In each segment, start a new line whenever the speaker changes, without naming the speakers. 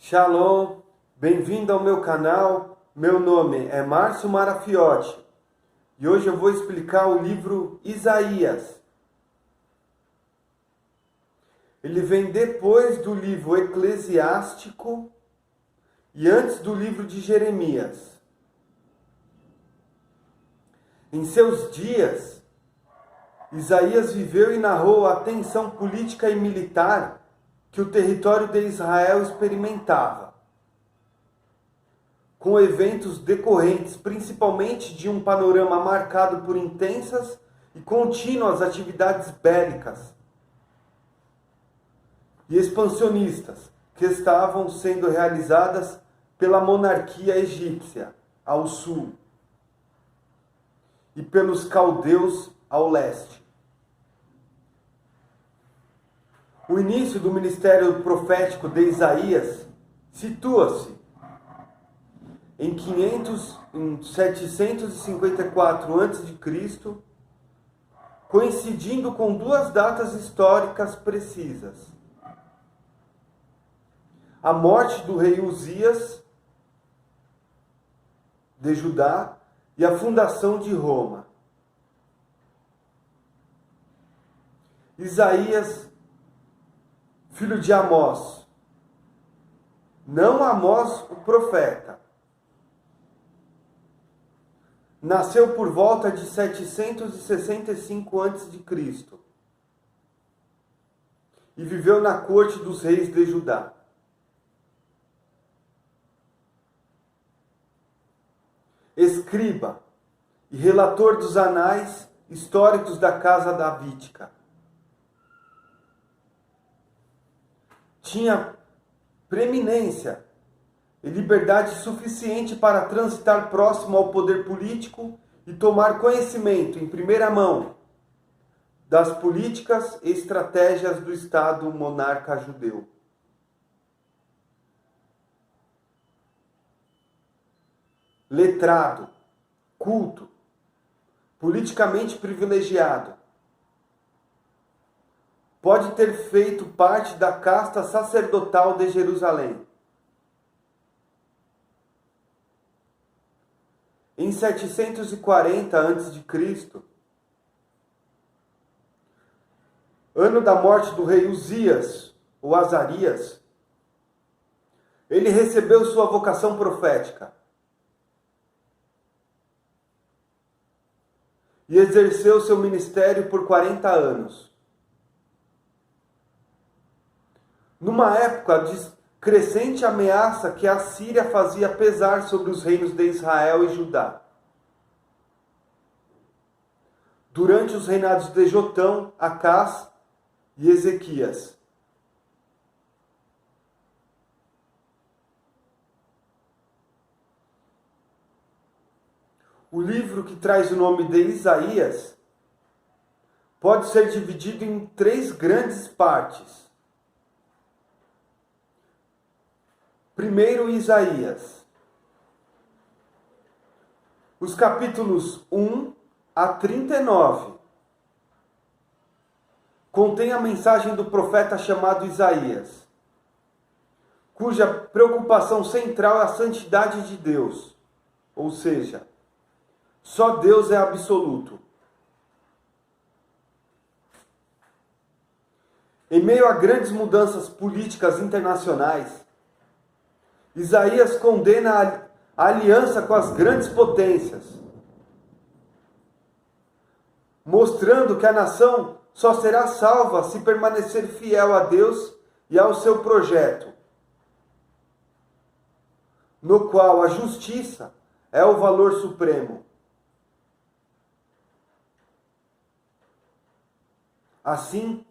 Shalom, bem-vindo ao meu canal. Meu nome é Márcio Marafiotti e hoje eu vou explicar o livro Isaías. Ele vem depois do livro Eclesiástico e antes do livro de Jeremias. Em seus dias, Isaías viveu e narrou a tensão política e militar que o território de Israel experimentava, com eventos decorrentes principalmente de um panorama marcado por intensas e contínuas atividades bélicas e expansionistas que estavam sendo realizadas pela monarquia egípcia ao sul e pelos caldeus ao leste. O início do ministério profético de Isaías situa-se em 754 a.C., coincidindo com duas datas históricas precisas: a morte do rei Uzias de Judá e a fundação de Roma. Isaías, filho de Amós, não Amós o profeta, nasceu por volta de 765 a.C. e viveu na corte dos reis de Judá. Escriba e relator dos anais históricos da casa davídica. Tinha preeminência e liberdade suficiente para transitar próximo ao poder político e tomar conhecimento em primeira mão das políticas e estratégias do Estado monarca judeu. Letrado, culto, politicamente privilegiado, pode ter feito parte da casta sacerdotal de Jerusalém. Em 740 a.C., ano da morte do rei Uzias, ou Azarias, ele recebeu sua vocação profética e exerceu seu ministério por 40 anos. Numa época de crescente ameaça que a Síria fazia pesar sobre os reinos de Israel e Judá. Durante os reinados de Jotão, Acás e Ezequias. O livro que traz o nome de Isaías pode ser dividido em três grandes partes. Primeiro, Isaías. Os capítulos 1 a 39 contém a mensagem do profeta chamado Isaías, cuja preocupação central é a santidade de Deus, ou seja, só Deus é absoluto. Em meio a grandes mudanças políticas internacionais, Isaías condena a aliança com as grandes potências, mostrando que a nação só será salva se permanecer fiel a Deus e ao seu projeto, no qual a justiça é o valor supremo. Assim,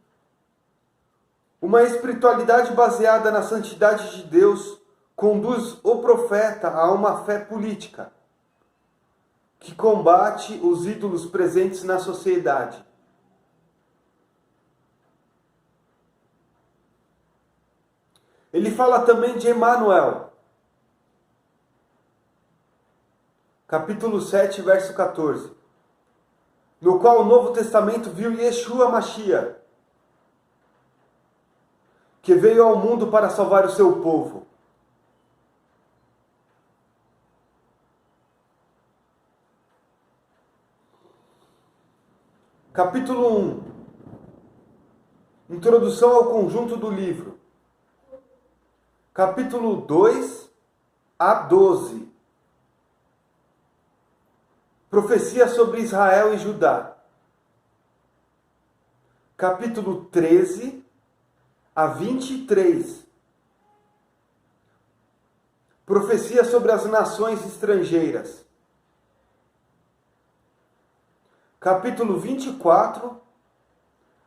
uma espiritualidade baseada na santidade de Deus conduz o profeta a uma fé política, que combate os ídolos presentes na sociedade. Ele fala também de Emanuel, capítulo 7, verso 14, no qual o Novo Testamento viu Yeshua Mashiach, que veio ao mundo para salvar o seu povo. Capítulo 1. Introdução ao conjunto do livro. Capítulo 2 a 12. Profecia sobre Israel e Judá. Capítulo 13 a 23. Profecia sobre as nações estrangeiras. Capítulo 24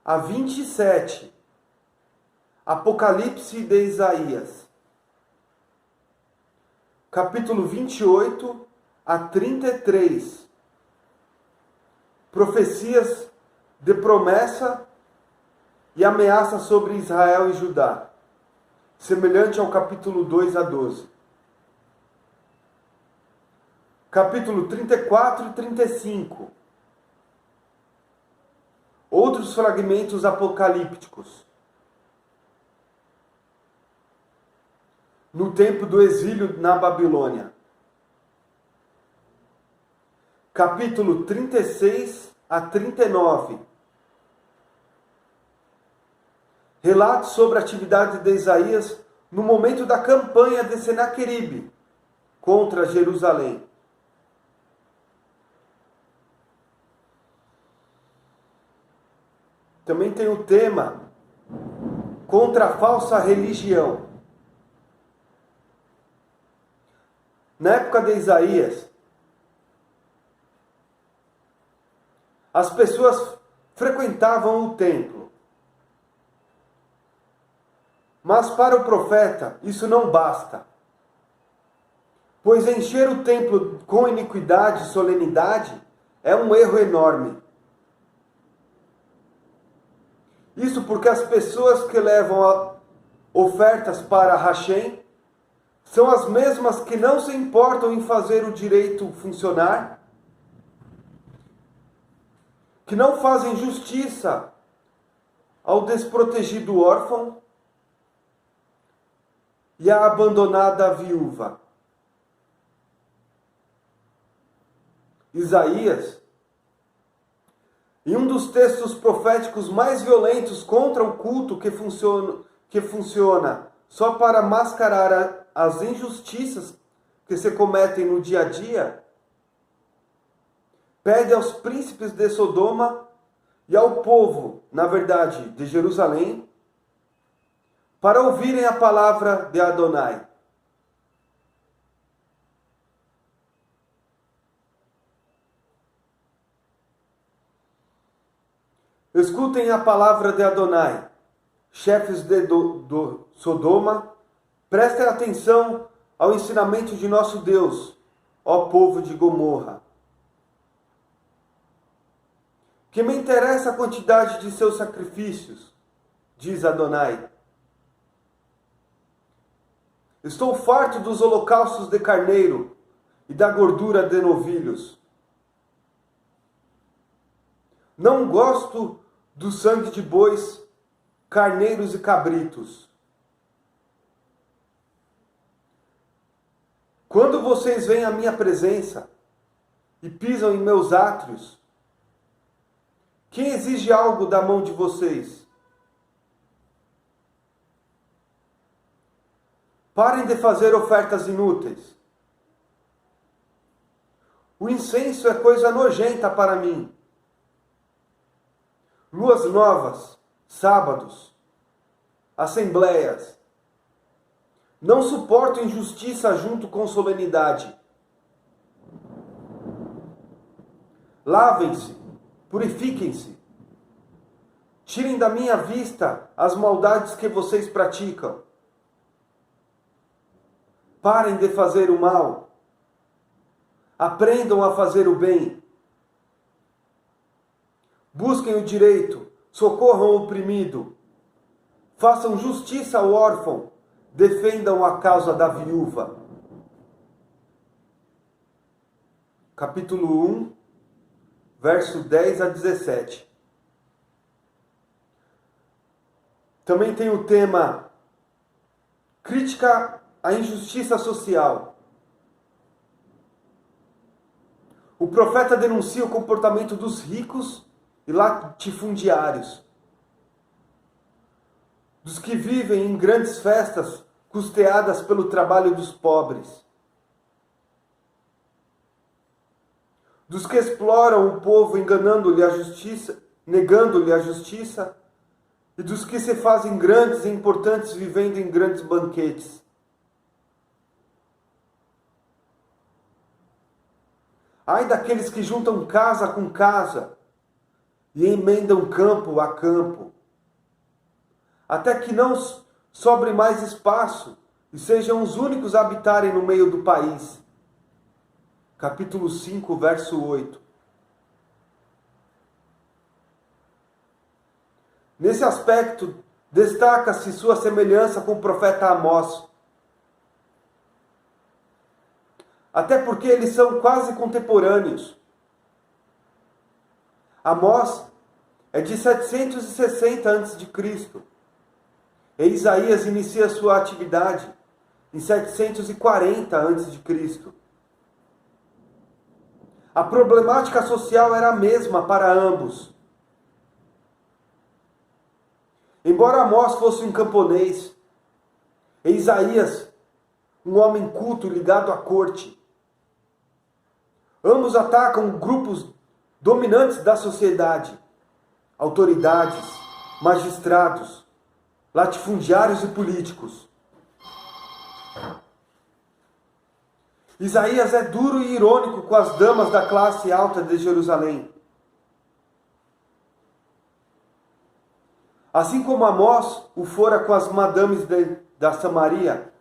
a 27. Apocalipse de Isaías. Capítulo 28 a 33. Profecias de promessa e ameaça sobre Israel e Judá, semelhante ao capítulo 2 a 12. Capítulo 34 e 35. Outros fragmentos apocalípticos. No tempo do exílio na Babilônia. Capítulo 36 a 39. Relatos sobre a atividade de Isaías no momento da campanha de Senaqueribe contra Jerusalém. Também tem o tema contra a falsa religião. Na época de Isaías, as pessoas frequentavam o templo. Mas para o profeta isso não basta, pois encher o templo com iniquidade e solenidade é um erro enorme. Isso porque as pessoas que levam ofertas para Hashem são as mesmas que não se importam em fazer o direito funcionar, que não fazem justiça ao desprotegido órfão e à abandonada viúva. Isaías, em um dos textos proféticos mais violentos contra o culto que funciona só para mascarar as injustiças que se cometem no dia a dia, pede aos príncipes de Sodoma e ao povo, na verdade, de Jerusalém, para ouvirem a palavra de Adonai. Escutem a palavra de Adonai, chefes de Sodoma, prestem atenção ao ensinamento de nosso Deus, ó povo de Gomorra. Que me interessa a quantidade de seus sacrifícios, diz Adonai. Estou farto dos holocaustos de carneiro e da gordura de novilhos. Não gosto do sangue de bois, carneiros e cabritos. Quando vocês vêm à minha presença e pisam em meus átrios, quem exige algo da mão de vocês? Parem de fazer ofertas inúteis. O incenso é coisa nojenta para mim. Luas novas, sábados, assembleias. Não suporto injustiça junto com solenidade. Lavem-se, purifiquem-se. Tirem da minha vista as maldades que vocês praticam. Parem de fazer o mal. Aprendam a fazer o bem. Busquem o direito, socorram o oprimido. Façam justiça ao órfão, defendam a causa da viúva. Capítulo 1, verso 10 a 17. Também tem o tema crítica à injustiça social. O profeta denuncia o comportamento dos ricos e latifundiários, dos que vivem em grandes festas custeadas pelo trabalho dos pobres, dos que exploram o povo enganando-lhe a justiça, negando-lhe a justiça, e dos que se fazem grandes e importantes vivendo em grandes banquetes. Ai daqueles que juntam casa com casa e emendam campo a campo, até que não sobre mais espaço e sejam os únicos a habitarem no meio do país. Capítulo 5, verso 8. Nesse aspecto, destaca-se sua semelhança com o profeta Amós. Até porque eles são quase contemporâneos. Amós é de 760 a.C. E Isaías inicia sua atividade em 740 a.C. A problemática social era a mesma para ambos. Embora Amós fosse um camponês, e Isaías um homem culto ligado à corte, ambos atacam grupos dominantes da sociedade, autoridades, magistrados, latifundiários e políticos. Isaías é duro e irônico com as damas da classe alta de Jerusalém. Assim como Amós o fora com as madames da Samaria.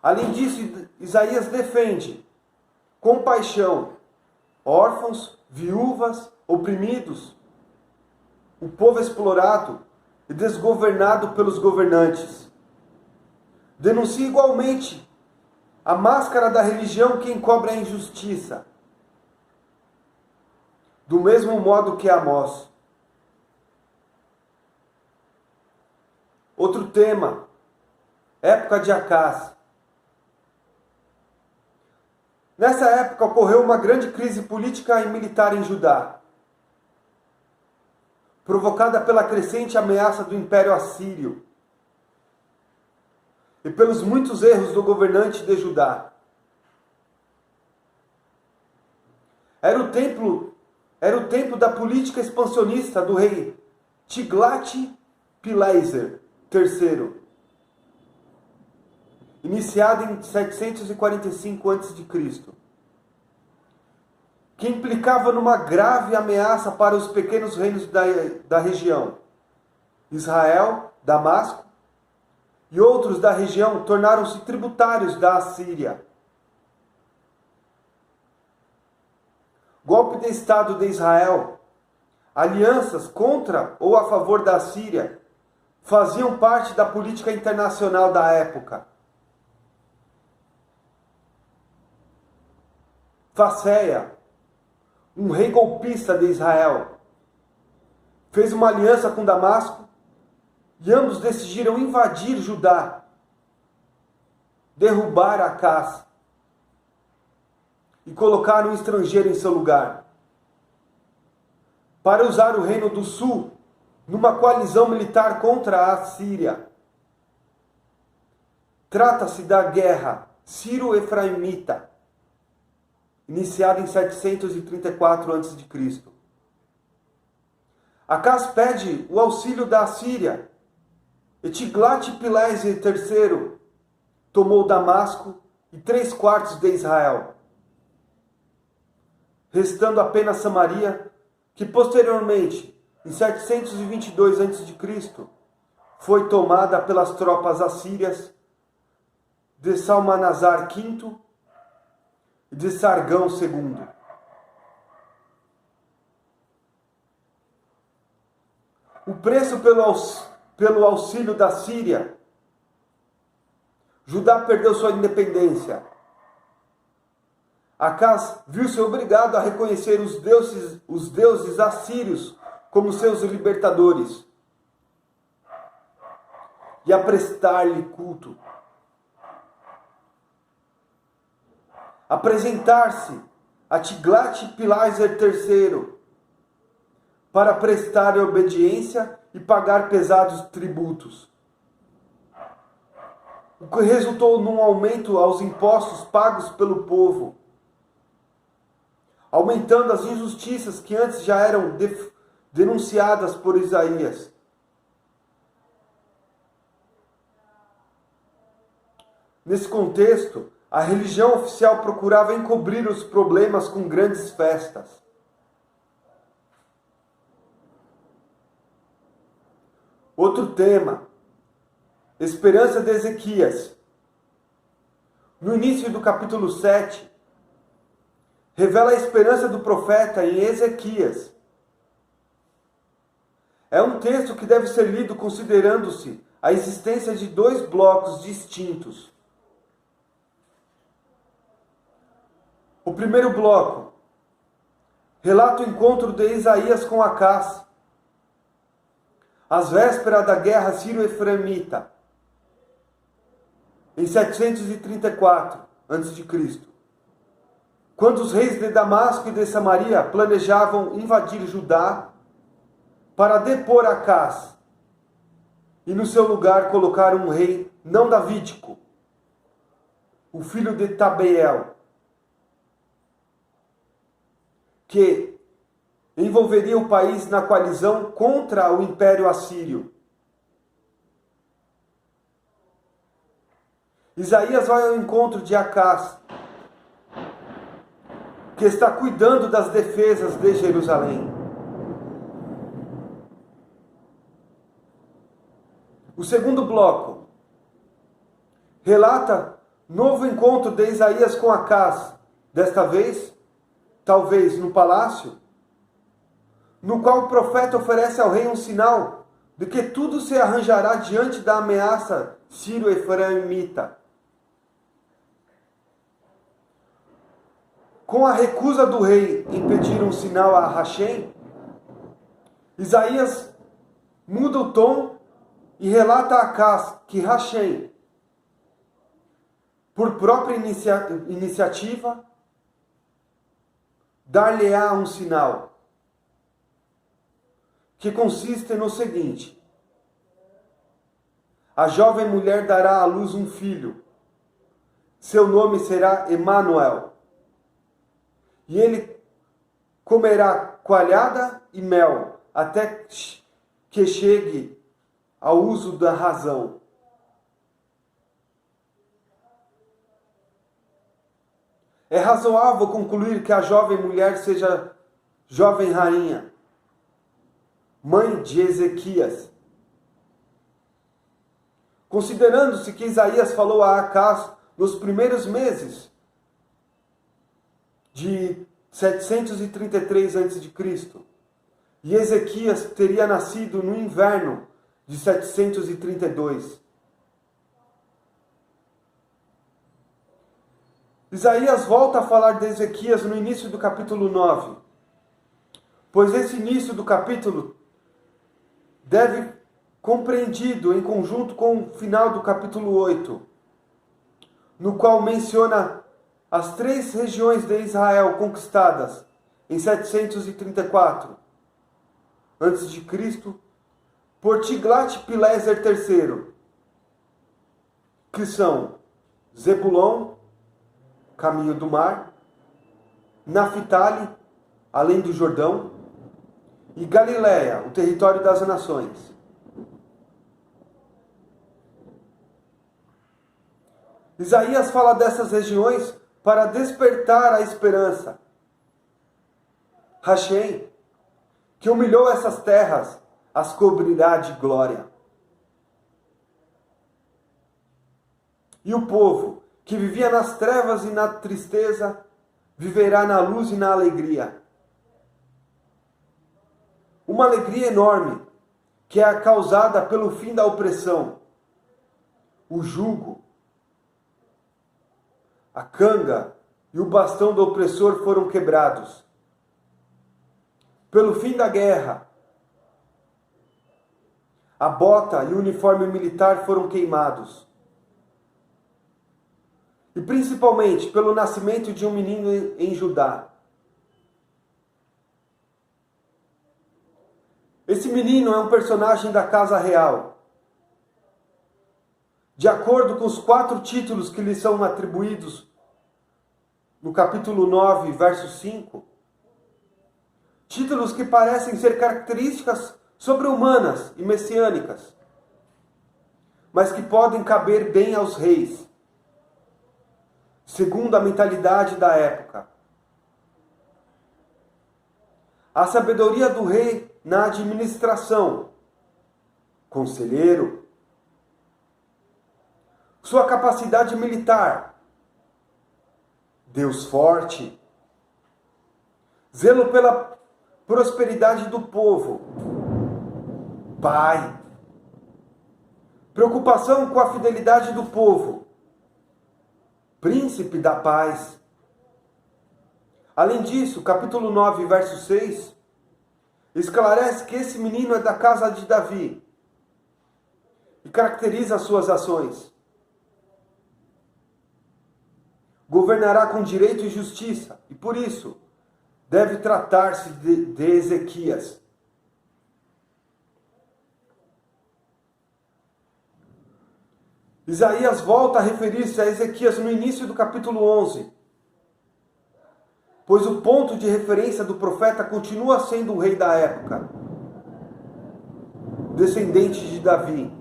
Além disso, Isaías defende com paixão órfãos, viúvas, oprimidos, o povo explorado e desgovernado pelos governantes. Denuncia igualmente a máscara da religião que encobre a injustiça, do mesmo modo que Amós. Outro tema, época de Acás. Nessa época ocorreu uma grande crise política e militar em Judá, provocada pela crescente ameaça do Império Assírio e pelos muitos erros do governante de Judá. Era o tempo da política expansionista do rei Tiglat-Pileser III, iniciado em 745 a.C., que implicava numa grave ameaça para os pequenos reinos da região. Israel, Damasco e outros da região tornaram-se tributários da Assíria. Golpe de Estado de Israel, alianças contra ou a favor da Assíria, faziam parte da política internacional da época. Fasseia, um rei golpista de Israel, fez uma aliança com Damasco e ambos decidiram invadir Judá, derrubar Acás e colocar um estrangeiro em seu lugar, para usar o reino do sul numa coalizão militar contra a Síria. Trata-se da guerra Sírio-Efraimita, iniciada em 734 a.C. Acás pede o auxílio da Síria e Tiglat-Pileser III tomou Damasco e 3/4 de Israel, restando apenas Samaria, que posteriormente, em 722 a.C., foi tomada pelas tropas assírias de Salmanasar V e de Sargão II. O preço pelo auxílio da Síria. Judá perdeu sua independência. Acás viu-se obrigado a reconhecer os deuses assírios como seus libertadores e a prestar-lhe culto. Apresentar-se a Tiglat-Pileser III para prestar obediência e pagar pesados tributos, o que resultou num aumento aos impostos pagos pelo povo, aumentando as injustiças que antes já eram denunciadas por Isaías. Nesse contexto, a religião oficial procurava encobrir os problemas com grandes festas. Outro tema, esperança de Ezequias. No início do capítulo 7, revela a esperança do profeta em Ezequias. É um texto que deve ser lido considerando-se a existência de dois blocos distintos. O primeiro bloco relata o encontro de Isaías com Acás, às vésperas da guerra sírio-efraimita, em 734 a.C., quando os reis de Damasco e de Samaria planejavam invadir Judá para depor Acás e no seu lugar colocar um rei não davídico, o filho de Tabeel, que envolveria o país na coalizão contra o Império Assírio. Isaías vai ao encontro de Acás, que está cuidando das defesas de Jerusalém. O segundo bloco relata novo encontro de Isaías com Acás, desta vez, talvez no palácio, no qual o profeta oferece ao rei um sinal de que tudo se arranjará diante da ameaça sírio-efraimita. Com a recusa do rei em pedir um sinal a Rachem, Isaías muda o tom e relata a Acás que Rachem, por própria iniciativa, dar-lhe-á um sinal, que consiste no seguinte: a jovem mulher dará à luz um filho, seu nome será Emanuel, e ele comerá coalhada e mel, até que chegue ao uso da razão. É razoável concluir que a jovem mulher seja jovem rainha, mãe de Ezequias. Considerando-se que Isaías falou a Acás nos primeiros meses de 733 a.C., e Ezequias teria nascido no inverno de 732. Isaías volta a falar de Ezequias no início do capítulo 9, pois esse início do capítulo deve compreendido em conjunto com o final do capítulo 8, no qual menciona as 3 regiões de Israel conquistadas em 734 a.C. por Tiglat-Pileser III, que são Zebulon, caminho do mar, Naftali, além do Jordão, e Galileia, o território das nações. Isaías fala dessas regiões para despertar a esperança. Rachem, que humilhou essas terras, as cobrirá de glória. E o povo, que vivia nas trevas e na tristeza, viverá na luz e na alegria. Uma alegria enorme, que é causada pelo fim da opressão, o jugo, a canga e o bastão do opressor foram quebrados. Pelo fim da guerra, a bota e o uniforme militar foram queimados. E principalmente pelo nascimento de um menino em Judá. Esse menino é um personagem da casa real. De acordo com os 4 títulos que lhe são atribuídos no capítulo 9, verso 5, títulos que parecem ser características sobre-humanas e messiânicas, mas que podem caber bem aos reis, segundo a mentalidade da época. A sabedoria do rei na administração, conselheiro. Sua capacidade militar, Deus forte. Zelo pela prosperidade do povo, Pai. Preocupação com a fidelidade do povo, Príncipe da paz. Além disso, capítulo 9, verso 6, esclarece que esse menino é da casa de Davi e caracteriza as suas ações. Governará com direito e justiça, e por isso deve tratar-se de Ezequias. Isaías volta a referir-se a Ezequias no início do capítulo 11, pois o ponto de referência do profeta continua sendo o rei da época, descendente de Davi,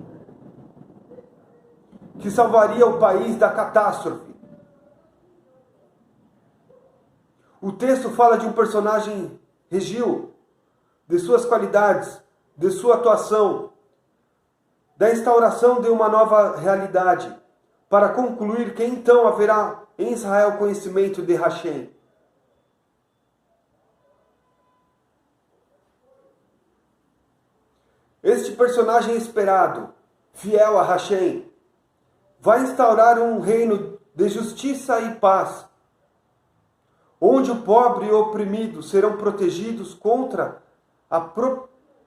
que salvaria o país da catástrofe. O texto fala de um personagem regil, de suas qualidades, de sua atuação, da instauração de uma nova realidade, para concluir que então haverá em Israel conhecimento de Hashem. Este personagem esperado, fiel a Hashem, vai instaurar um reino de justiça e paz, onde o pobre e o oprimido serão protegidos contra a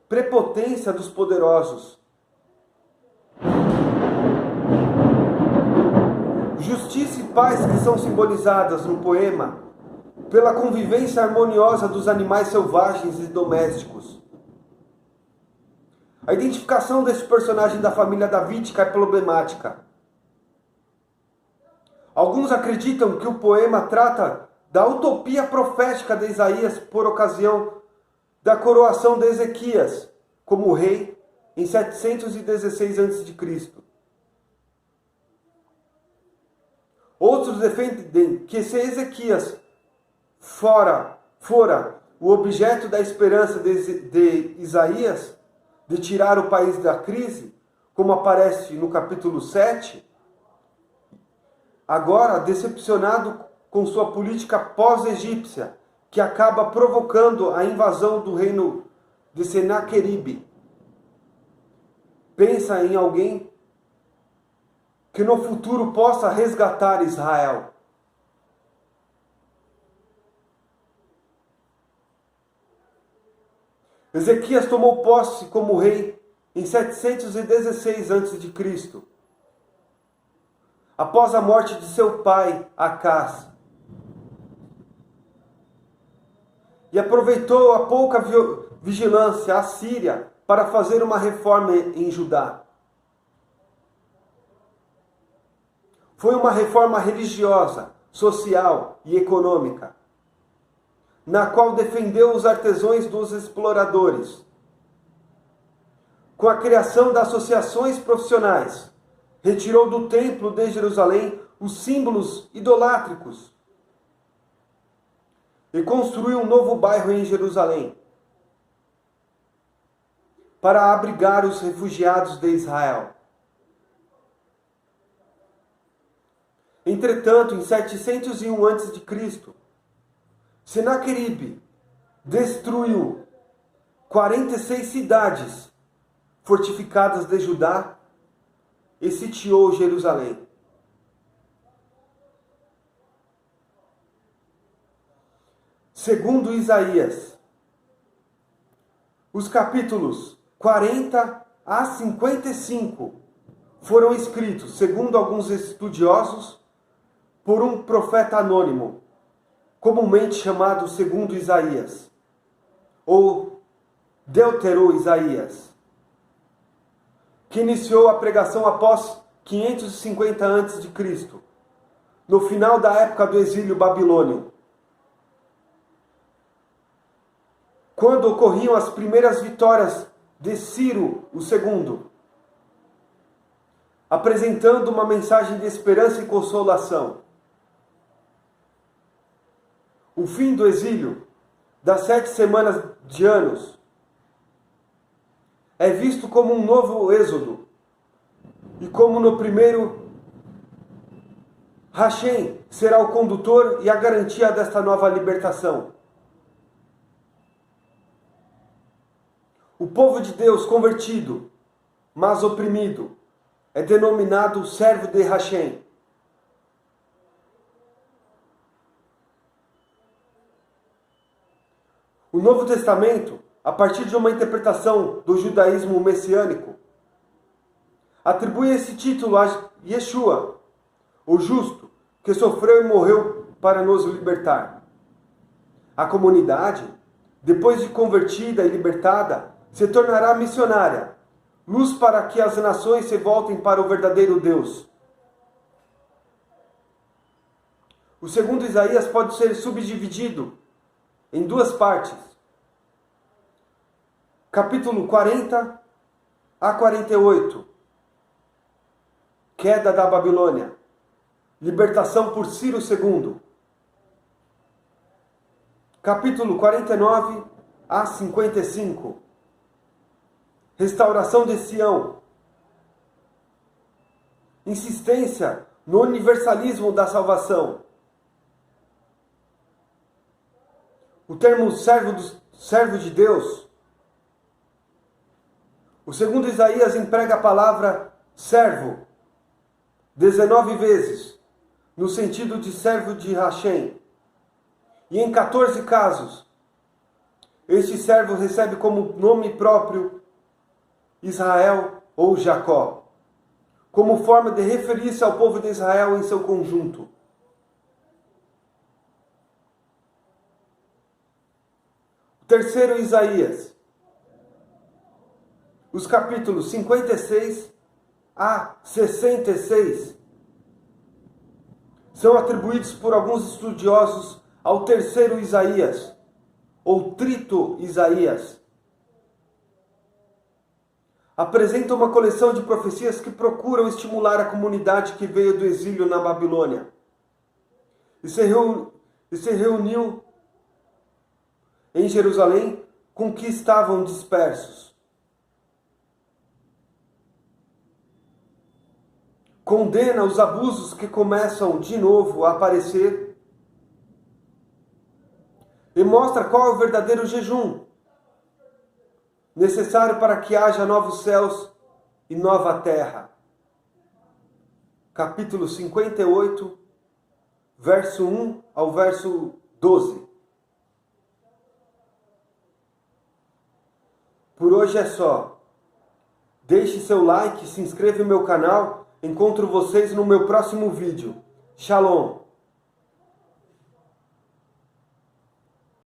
prepotência dos poderosos. Justiça e paz que são simbolizadas no poema pela convivência harmoniosa dos animais selvagens e domésticos. A identificação deste personagem da família davídica é problemática. Alguns acreditam que o poema trata da utopia profética de Isaías por ocasião da coroação de Ezequias como rei em 716 a.C. Outros defendem que se Ezequias fora o objeto da esperança de Isaías de tirar o país da crise, como aparece no capítulo 7, agora decepcionado com sua política pós-egípcia, que acaba provocando a invasão do reino de Senaqueribe. Pensa em alguém que no futuro possa resgatar Israel. Ezequias tomou posse como rei em 716 a.C., após a morte de seu pai, Acás, e aproveitou a pouca vigilância assíria para fazer uma reforma em Judá. Foi uma reforma religiosa, social e econômica, na qual defendeu os artesãos dos exploradores. Com a criação das associações profissionais, retirou do templo de Jerusalém os símbolos idolátricos e construiu um novo bairro em Jerusalém para abrigar os refugiados de Israel. Entretanto, em 701 a.C., Senaqueribe destruiu 46 cidades fortificadas de Judá e sitiou Jerusalém. Segundo Isaías, os capítulos 40 a 55 foram escritos, segundo alguns estudiosos, por um profeta anônimo, comumente chamado segundo Isaías, ou Deutero-Isaías, que iniciou a pregação após 550 a.C., no final da época do exílio babilônio, quando ocorriam as primeiras vitórias de Ciro II, apresentando uma mensagem de esperança e consolação. O fim do exílio, das 7 semanas de anos, é visto como um novo êxodo, e como no primeiro, Hashem será o condutor e a garantia desta nova libertação. O povo de Deus convertido, mas oprimido, é denominado servo de Hashem. O Novo Testamento, a partir de uma interpretação do judaísmo messiânico, atribui esse título a Yeshua, o justo, que sofreu e morreu para nos libertar. A comunidade, depois de convertida e libertada, se tornará missionária, luz para que as nações se voltem para o verdadeiro Deus. O segundo Isaías pode ser subdividido em 2 partes. Capítulo 40 a 48. Queda da Babilônia. Libertação por Ciro II. Capítulo 49 a 55. Restauração de Sião. Insistência no universalismo da salvação. O termo servo de Deus. O segundo Isaías emprega a palavra servo 19 vezes, no sentido de servo de Hashem. E em 14 casos, este servo recebe como nome próprio Israel ou Jacó, como forma de referir-se ao povo de Israel em seu conjunto. O terceiro Isaías. Os capítulos 56 a 66 são atribuídos por alguns estudiosos ao terceiro Isaías, ou trito Isaías. Apresenta uma coleção de profecias que procuram estimular a comunidade que veio do exílio na Babilônia e se reuniu em Jerusalém com que estavam dispersos. Condena os abusos que começam de novo a aparecer e mostra qual é o verdadeiro jejum necessário para que haja novos céus e nova terra. Capítulo 58, verso 1 ao verso 12. Por hoje é só. Deixe seu like, se inscreva no meu canal. Encontro vocês no meu próximo vídeo. Shalom!